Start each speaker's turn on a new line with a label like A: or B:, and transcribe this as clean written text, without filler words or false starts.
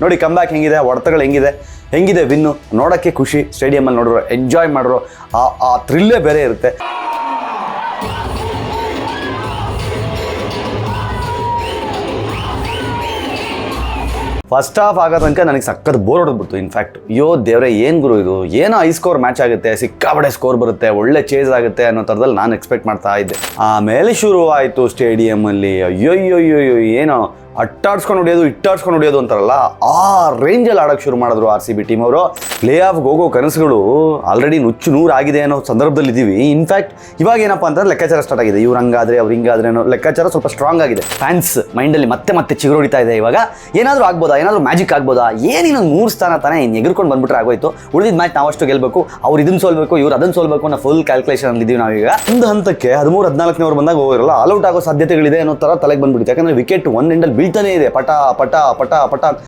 A: ನೋಡಿ ಕಂಬ್ಯಾಕ್ ಹೆಂಗಿದೆ, ಹೊಡೆತಗಳು ಹೆಂಗಿದೆ ವಿನ್ನು ನೋಡೋಕ್ಕೆ ಖುಷಿ. ಸ್ಟೇಡಿಯಮಲ್ಲಿ ನೋಡಿರೋ ಎಂಜಾಯ್ ಮಾಡಿರೋ ಆ ಥ್ರಿಲ್ಲೇ ಬೇರೆ ಇರುತ್ತೆ. ಫಸ್ಟ್ ಹಾಫ್ ಆಗೋ ತನಕ ನನಗೆ ಸಖತ್ ಬೋರ್ ಹೊಡೆದ್ಬಿಡ್ತು. ಇನ್ಫ್ಯಾಕ್ಟ್ ಅಯ್ಯೋ ದೇವ್ರೆ ಏನು ಗುರು ಇದು, ಏನೋ ಹೈ ಸ್ಕೋರ್ ಮ್ಯಾಚ್ ಆಗುತ್ತೆ, ಸಿಕ್ಕಾಬಡೆ ಸ್ಕೋರ್ ಬರುತ್ತೆ, ಒಳ್ಳೆ ಚೇಸ್ ಆಗುತ್ತೆ ಅನ್ನೋ ಥರದಲ್ಲಿ ನಾನು ಎಕ್ಸ್ಪೆಕ್ಟ್ ಮಾಡ್ತಾ ಇದ್ದೆ. ಆಮೇಲೆ ಶುರು ಆಯಿತು ಸ್ಟೇಡಿಯಮಲ್ಲಿ ಅಯ್ಯೋ ಏನೋ ಅಟ್ಟಾಡ್ಸ್ಕೊಂಡು ಹೊಡೆಯೋದು ಅಂತಾರಲ್ಲ, ಆ ರೇಂಜಲ್ಲಿ ಆಡೋಕ್ಕೆ ಶುರು ಮಾಡಿದ್ರು RCB ಟೀಮ್ ಅವರು. ಪ್ಲೇ ಆಫ್ಗೆ ಹೋಗೋ ಕನಸುಗಳು ಆಲ್ರೆಡಿ ನೂರು ಆಗಿದೆ ಅನ್ನೋ ಸಂದರ್ಭದಲ್ಲಿ ಇದ್ದೀವಿ. ಇನ್ಫ್ಯಾಕ್ಟ್ ಇವಾಗ ಏನಪ್ಪ ಅಂತಂದ್ರೆ ಲೆಕ್ಕಾಚಾರ ಸ್ಟಾರ್ಟ್ ಆಗಿದೆ, ಇವ್ರು ಹಂಗಾದ್ರೆ ಅವ್ರು ಹಿಂಗಾದ್ರೆ ಅನ್ನೋ ಲೆಕ್ಕಾಚಾರ ಸ್ವಲ್ಪ ಸ್ಟ್ರಾಂಗ್ ಆಗಿದೆ. ಫ್ಯಾನ್ಸ್ ಮೈಂಡಲ್ಲಿ ಮತ್ತೆ ಚಿಗುರು ಹೊಡಿತಾ ಇದೆ. ಇವಾಗ ಏನಾದರೂ ಆಗ್ಬೋದಾ, ಏನಾದರೂ ಮ್ಯಾಜಿಕ್ ಆಗ್ಬೋದಾ, ಏನಿನ್ನೊಂದು 3 ಸ್ಥಾನ ತಾನೇ ಇನ್ನು ಎಗರ್ಕೊಂಡು ಬಂದ್ಬಿಟ್ರೆ ಆಗೋಯ್ತು, ಉಳಿದಿದ್ದ ಮ್ಯಾಚ್ ನಾವಷ್ಟು ಗೆಲ್ಲಬೇಕು, ಅವ್ರು ಇದನ್ನು ಸೋಲ್ಬೇಕು, ಇವ್ರು ಅದನ್ನು ಸೋಲ್ಬೇಕು ಅನ್ನೋ ಫುಲ್ ಕ್ಯಾಲ್ಕುಲೇಷನ್ ಅಲ್ಲಿ ಇದ್ದೀವಿ ನಾವೀಗ. ಒಂದು ಹಂತಕ್ಕೆ 13-14 ಬಂದಾಗ ಹೋಗಿರಲ್ಲ, ಆಲ್ಔಟ್ ಆಗೋ ಸಾಧ್ಯತೆಗಳಿದೆ ಅನ್ನೋ ಥರ ತಲೆಗೆ ಬಂದ್ಬಿಡುತ್ತೆ. ಯಾಕಂದ್ರೆ ವಿಕೆಟ್ ಒಂದ್ ಎಂಡಲ್ಲಿ ಬೀಳ್ತಾನೆ ಇದೆ, ಪಟ